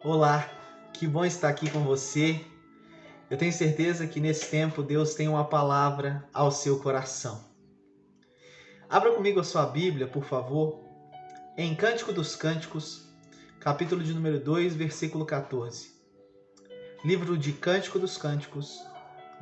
Olá, que bom estar aqui com você. Eu tenho certeza que nesse tempo Deus tem uma palavra ao seu coração. Abra comigo a sua Bíblia, por favor, em Cântico dos Cânticos, capítulo de número 2, versículo 14. Livro de Cântico dos Cânticos,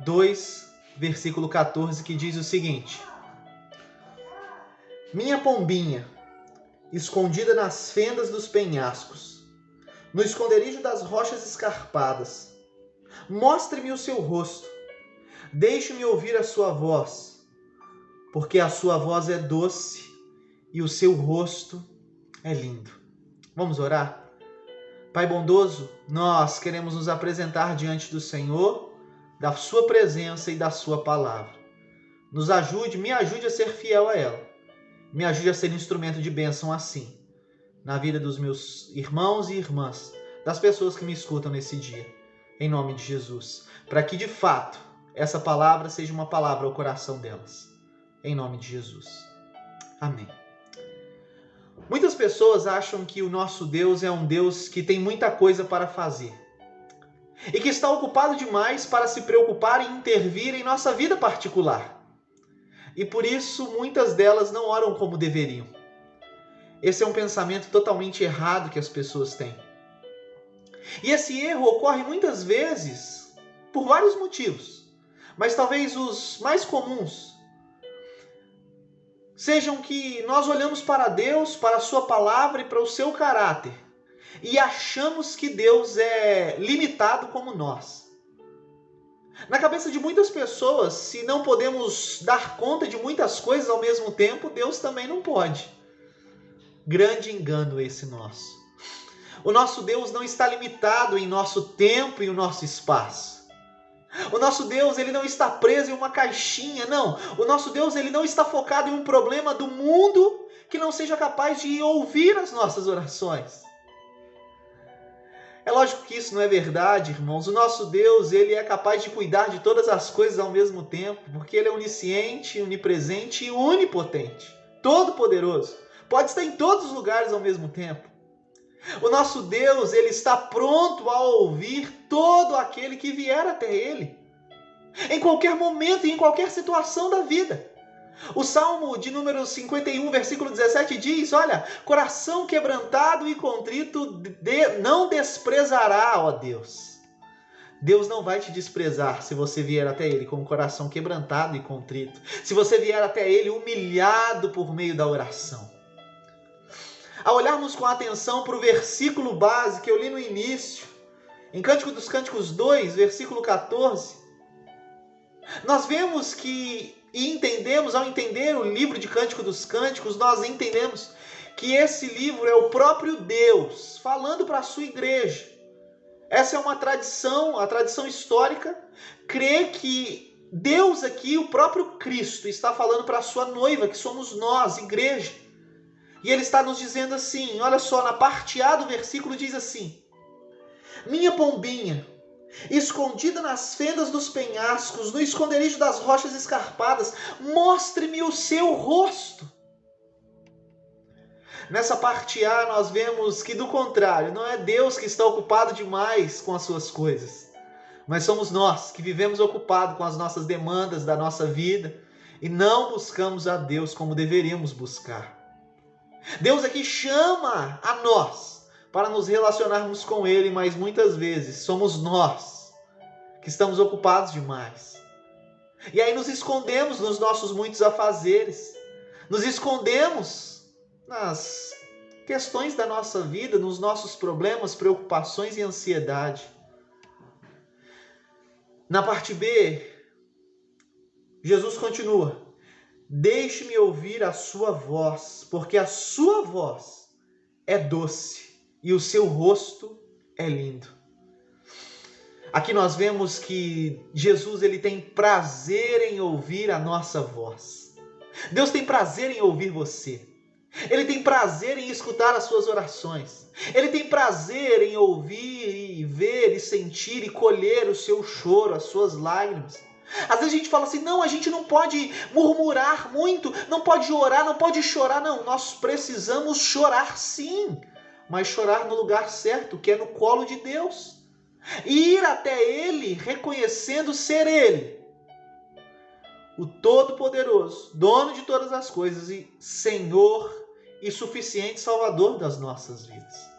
2, versículo 14, que diz o seguinte: Minha pombinha, escondida nas fendas dos penhascos, no esconderijo das rochas escarpadas, mostre-me o seu rosto, deixe-me ouvir a sua voz, porque a sua voz é doce e o seu rosto é lindo. Vamos orar? Pai bondoso, nós queremos nos apresentar diante do Senhor, da sua presença e da sua palavra. Nos ajude, me ajude a ser fiel a ela. Me ajude a ser instrumento de bênção assim, na vida dos meus irmãos e irmãs, das pessoas que me escutam nesse dia. Em nome de Jesus, para que de fato essa palavra seja uma palavra ao coração delas. Em nome de Jesus. Amém. Muitas pessoas acham que o nosso Deus é um Deus que tem muita coisa para fazer e que está ocupado demais para se preocupar em intervir em nossa vida particular. E por isso muitas delas não oram como deveriam. Esse é um pensamento totalmente errado que as pessoas têm. E esse erro ocorre muitas vezes por vários motivos, mas talvez os mais comuns sejam que nós olhamos para Deus, para a sua palavra e para o seu caráter e achamos que Deus é limitado como nós. Na cabeça de muitas pessoas, se não podemos dar conta de muitas coisas ao mesmo tempo, Deus também não pode. Grande engano esse nosso. O nosso Deus não está limitado em nosso tempo e o nosso espaço. O nosso Deus, ele não está preso em uma caixinha, não. O nosso Deus, ele não está focado em um problema do mundo que não seja capaz de ouvir as nossas orações. É lógico que isso não é verdade, irmãos. O nosso Deus, ele é capaz de cuidar de todas as coisas ao mesmo tempo, porque ele é onisciente, onipresente e onipotente, todo-poderoso. Pode estar em todos os lugares ao mesmo tempo. O nosso Deus, ele está pronto a ouvir todo aquele que vier até ele, em qualquer momento e em qualquer situação da vida. O Salmo de número 51, versículo 17 diz, olha, coração quebrantado e contrito não desprezará, ó Deus. Deus não vai te desprezar se você vier até ele com o coração quebrantado e contrito, se você vier até ele humilhado por meio da oração. Ao olharmos com atenção para o versículo base que eu li no início, em Cântico dos Cânticos 2, versículo 14, nós vemos que, e entendemos, ao entender o livro de Cântico dos Cânticos, nós entendemos que esse livro é o próprio Deus falando para a sua igreja. Essa é uma tradição, a tradição histórica, crê que Deus aqui, o próprio Cristo, está falando para a sua noiva, que somos nós, igreja. E ele está nos dizendo assim, olha só, na parte A do versículo diz assim: Minha pombinha, escondida nas fendas dos penhascos, no esconderijo das rochas escarpadas, mostre-me o seu rosto. Nessa parte A nós vemos que do contrário, não é Deus que está ocupado demais com as suas coisas, mas somos nós que vivemos ocupados com as nossas demandas da nossa vida e não buscamos a Deus como deveríamos buscar. Deus aqui chama a nós para nos relacionarmos com Ele, mas muitas vezes somos nós que estamos ocupados demais. E aí nos escondemos nos nossos muitos afazeres, nos escondemos nas questões da nossa vida, nos nossos problemas, preocupações e ansiedade. Na parte B, Jesus continua: Deixe-me ouvir a sua voz, porque a sua voz é doce e o seu rosto é lindo. Aqui nós vemos que Jesus ele tem prazer em ouvir a nossa voz. Deus tem prazer em ouvir você. Ele tem prazer em escutar as suas orações. Ele tem prazer em ouvir e ver e sentir e colher o seu choro, as suas lágrimas. Às vezes a gente fala assim, não, a gente não pode murmurar muito, não pode orar, não pode chorar. Não, nós precisamos chorar sim. mas chorar no lugar certo, que é no colo de Deus. E ir até Ele reconhecendo ser Ele, o Todo-Poderoso, dono de todas as coisas e Senhor e suficiente Salvador das nossas vidas.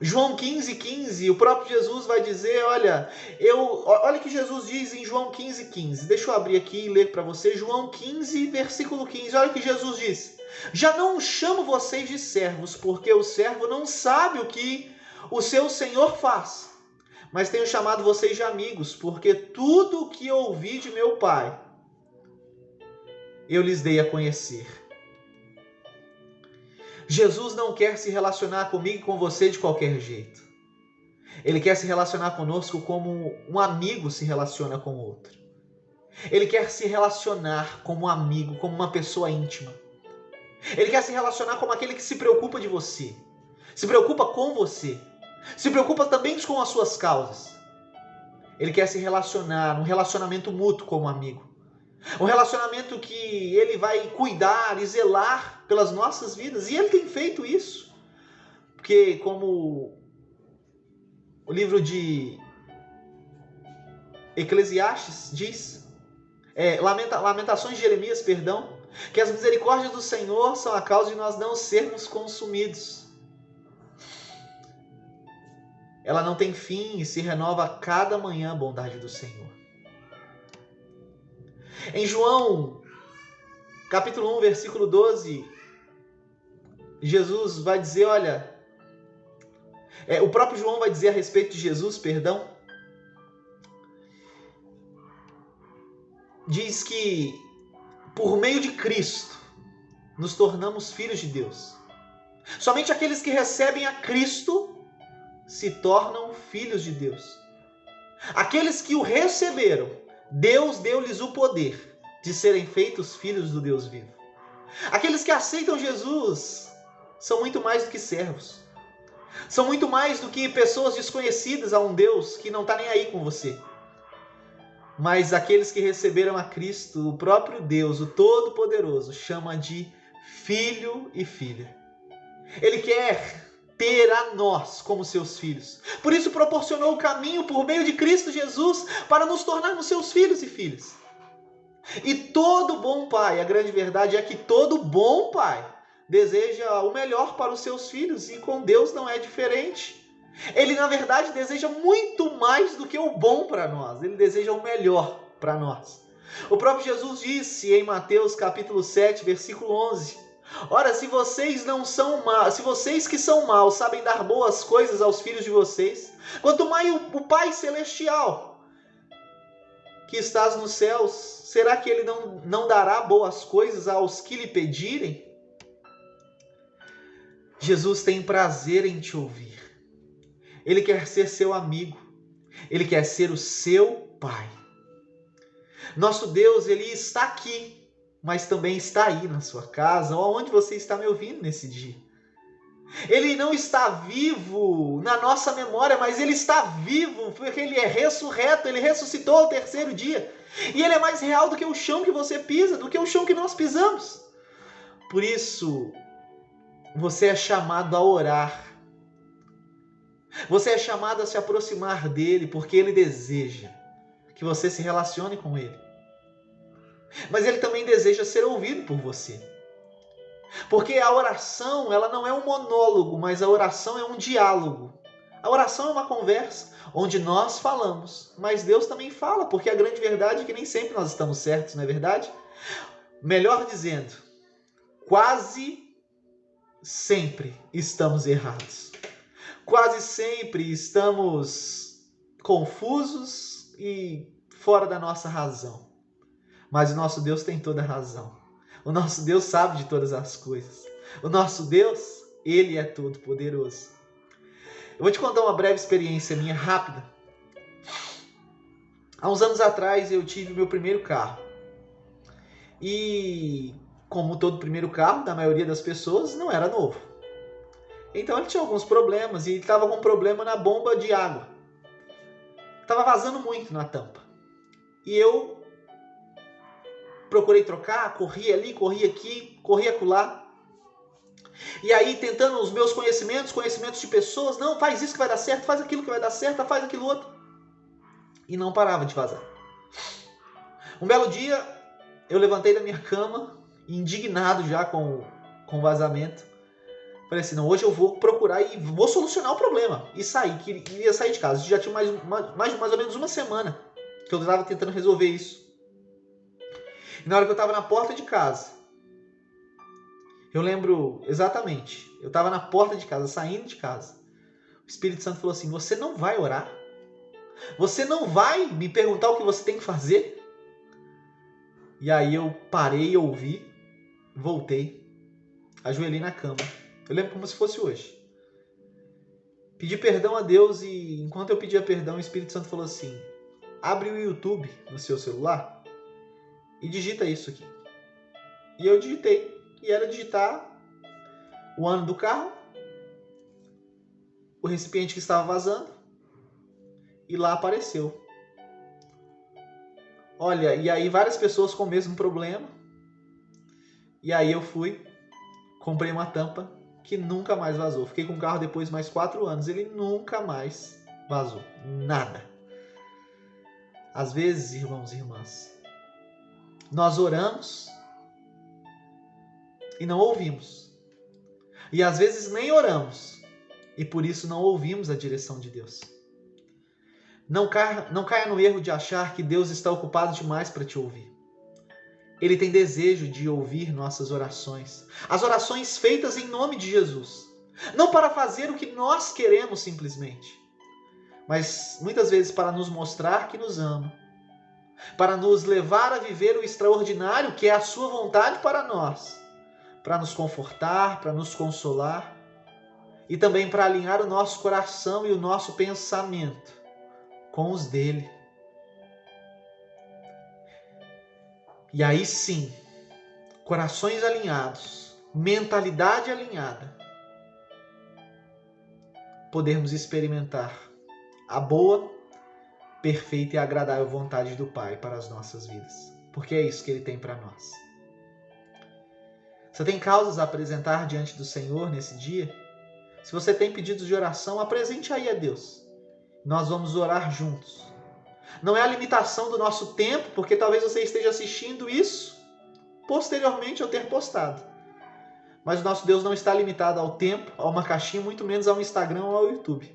João 15:15, o próprio Jesus vai dizer, olha o que Jesus diz em João 15:15. Deixa eu abrir aqui e ler para você. João 15, versículo 15. Olha o que Jesus diz. Já não chamo vocês de servos, porque o servo não sabe o que o seu Senhor faz. Mas tenho chamado vocês de amigos, porque tudo o que ouvi de meu Pai, eu lhes dei a conhecer. Jesus não quer se relacionar comigo e com você de qualquer jeito. Ele quer se relacionar conosco como um amigo se relaciona com o outro. Ele quer se relacionar como um amigo, como uma pessoa íntima. Ele quer se relacionar como aquele que se preocupa de você, se preocupa com você, se preocupa também com as suas causas. Ele quer se relacionar, um relacionamento mútuo como amigo. Um relacionamento que ele vai cuidar e zelar pelas nossas vidas. E ele tem feito isso. Porque como o livro de Eclesiastes diz, Lamentações de Jeremias, perdão, que as misericórdias do Senhor são a causa de nós não sermos consumidos. Ela não tem fim e se renova a cada manhã a bondade do Senhor. Em João, capítulo 1, versículo 12, Jesus vai dizer, o próprio João vai dizer a respeito de Jesus, diz que por meio de Cristo nos tornamos filhos de Deus. Somente aqueles que recebem a Cristo se tornam filhos de Deus. Aqueles que o receberam, Deus deu-lhes o poder de serem feitos filhos do Deus vivo. Aqueles que aceitam Jesus são muito mais do que servos. São muito mais do que pessoas desconhecidas a um Deus que não está nem aí com você. Mas aqueles que receberam a Cristo, o próprio Deus, o Todo-Poderoso, chama de filho e filha. Ele quer ter a nós como seus filhos. Por isso proporcionou o caminho por meio de Cristo Jesus para nos tornarmos seus filhos e filhas. E todo bom pai, a grande verdade é que todo bom pai deseja o melhor para os seus filhos e com Deus não é diferente. Ele, na verdade, deseja muito mais do que o bom para nós. Ele deseja o melhor para nós. O próprio Jesus disse em Mateus capítulo 7, versículo 11: Ora, se vocês não são maus, se vocês que são maus sabem dar boas coisas aos filhos de vocês, quanto mais o Pai Celestial que estás nos céus, será que Ele não dará boas coisas aos que lhe pedirem? Jesus tem prazer em te ouvir. Ele quer ser seu amigo. Ele quer ser o seu Pai. Nosso Deus, Ele está aqui, mas também está aí na sua casa, ou onde você está me ouvindo nesse dia. Ele não está vivo na nossa memória, mas Ele está vivo porque Ele é ressurreto, Ele ressuscitou ao terceiro dia. E Ele é mais real do que o chão que você pisa, do que o chão que nós pisamos. Por isso, você é chamado a orar. Você é chamado a se aproximar dEle, porque Ele deseja que você se relacione com Ele. Mas Ele também deseja ser ouvido por você. Porque a oração, ela não é um monólogo, mas a oração é um diálogo. A oração é uma conversa onde nós falamos, mas Deus também fala, porque a grande verdade é que nem sempre nós estamos certos, não é verdade? Melhor dizendo, quase sempre estamos errados. Quase sempre estamos confusos e fora da nossa razão. Mas o nosso Deus tem toda a razão. O nosso Deus sabe de todas as coisas. O nosso Deus, Ele é todo poderoso. Eu vou te contar uma breve experiência minha, rápida. Há uns anos atrás eu tive meu primeiro carro. E, como todo primeiro carro, da maioria das pessoas, não era novo. Então ele tinha alguns problemas e estava com um problema na bomba de água. Estava vazando muito na tampa. E eu procurei trocar, corri ali, corri aqui, corri acolá. E aí tentando os meus conhecimentos de pessoas, não, faz isso que vai dar certo, faz aquilo que vai dar certo, faz aquilo outro. E não parava de vazar. Um belo dia, eu levantei da minha cama, indignado já com o vazamento. Falei assim, não, hoje eu vou procurar e vou solucionar o problema. E saí, queria sair de casa. Já tinha mais ou menos uma semana que eu estava tentando resolver isso. E na hora que eu estava na porta de casa, eu lembro exatamente, eu estava na porta de casa, saindo de casa. O Espírito Santo falou assim, você não vai orar? Você não vai me perguntar o que você tem que fazer? E aí eu parei, ouvi, voltei, ajoelhei na cama. Eu lembro como se fosse hoje. Pedi perdão a Deus e enquanto eu pedia perdão, o Espírito Santo falou assim, abre o YouTube no seu celular e digita isso aqui. E eu digitei. E era digitar o ano do carro, o recipiente que estava vazando, e lá apareceu. Olha, e aí várias pessoas com o mesmo problema. E aí eu fui, comprei uma tampa que nunca mais vazou. Fiquei com o carro depois mais 4 anos, ele nunca mais vazou. Nada. Às vezes, irmãos e irmãs, nós oramos e não ouvimos. E às vezes nem oramos e por isso não ouvimos a direção de Deus. Não caia no erro de achar que Deus está ocupado demais para te ouvir. Ele tem desejo de ouvir nossas orações. As orações feitas em nome de Jesus. Não para fazer o que nós queremos simplesmente, mas muitas vezes para nos mostrar que nos ama. Para nos levar a viver o extraordinário que é a sua vontade para nós. Para nos confortar, para nos consolar. E também para alinhar o nosso coração e o nosso pensamento com os dele. E aí sim, corações alinhados, mentalidade alinhada, podermos experimentar a boa, perfeita e agradável vontade do Pai para as nossas vidas. Porque é isso que Ele tem para nós. Você tem causas a apresentar diante do Senhor nesse dia? Se você tem pedidos de oração, apresente aí a Deus. Nós vamos orar juntos. Não é a limitação do nosso tempo, porque talvez você esteja assistindo isso posteriormente ao ter postado. Mas o nosso Deus não está limitado ao tempo, a uma caixinha, muito menos ao Instagram ou ao YouTube.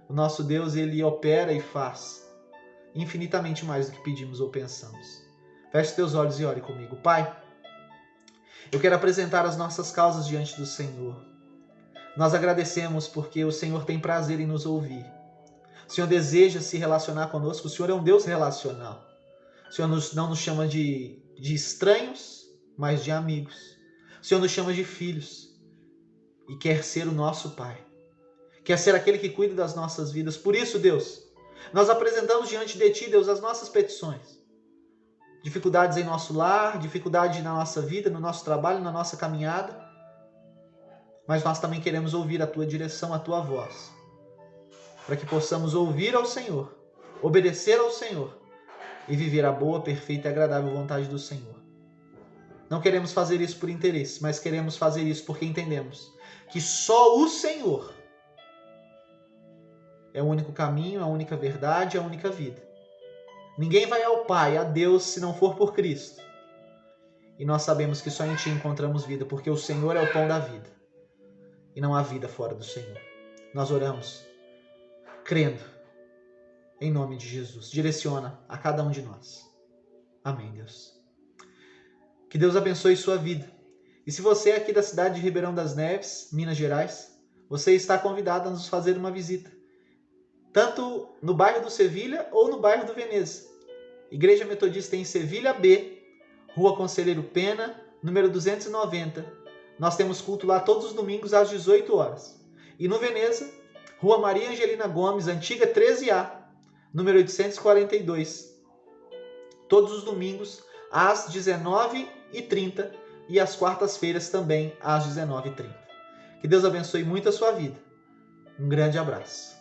O nosso Deus, Ele opera e faz infinitamente mais do que pedimos ou pensamos. Feche teus olhos e ore comigo. Pai, eu quero apresentar as nossas causas diante do Senhor. Nós agradecemos porque o Senhor tem prazer em nos ouvir. O Senhor deseja se relacionar conosco. O Senhor é um Deus relacional. O Senhor não nos chama de estranhos, mas de amigos. O Senhor nos chama de filhos e quer ser o nosso Pai. Quer ser aquele que cuida das nossas vidas. Por isso, Deus, nós apresentamos diante de Ti, Deus, as nossas petições. Dificuldades em nosso lar, dificuldade na nossa vida, no nosso trabalho, na nossa caminhada. Mas nós também queremos ouvir a Tua direção, a Tua voz. Para que possamos ouvir ao Senhor, obedecer ao Senhor e viver a boa, perfeita e agradável vontade do Senhor. Não queremos fazer isso por interesse, mas queremos fazer isso porque entendemos que só o Senhor é o único caminho, a única verdade, a única vida. Ninguém vai ao Pai, a Deus, se não for por Cristo. E nós sabemos que só em Ti encontramos vida, porque o Senhor é o pão da vida. E não há vida fora do Senhor. Nós oramos crendo em nome de Jesus. Direciona a cada um de nós. Amém, Deus. Que Deus abençoe sua vida. E se você é aqui da cidade de Ribeirão das Neves, Minas Gerais, você está convidado a nos fazer uma visita. Tanto no bairro do Sevilha ou no bairro do Veneza. Igreja Metodista em Sevilha B, Rua Conselheiro Pena, número 290. Nós temos culto lá todos os domingos às 18 horas. E no Veneza, Rua Maria Angelina Gomes, antiga 13A, número 842. Todos os domingos às 19h30 e às quartas-feiras também às 19h30. Que Deus abençoe muito a sua vida. Um grande abraço.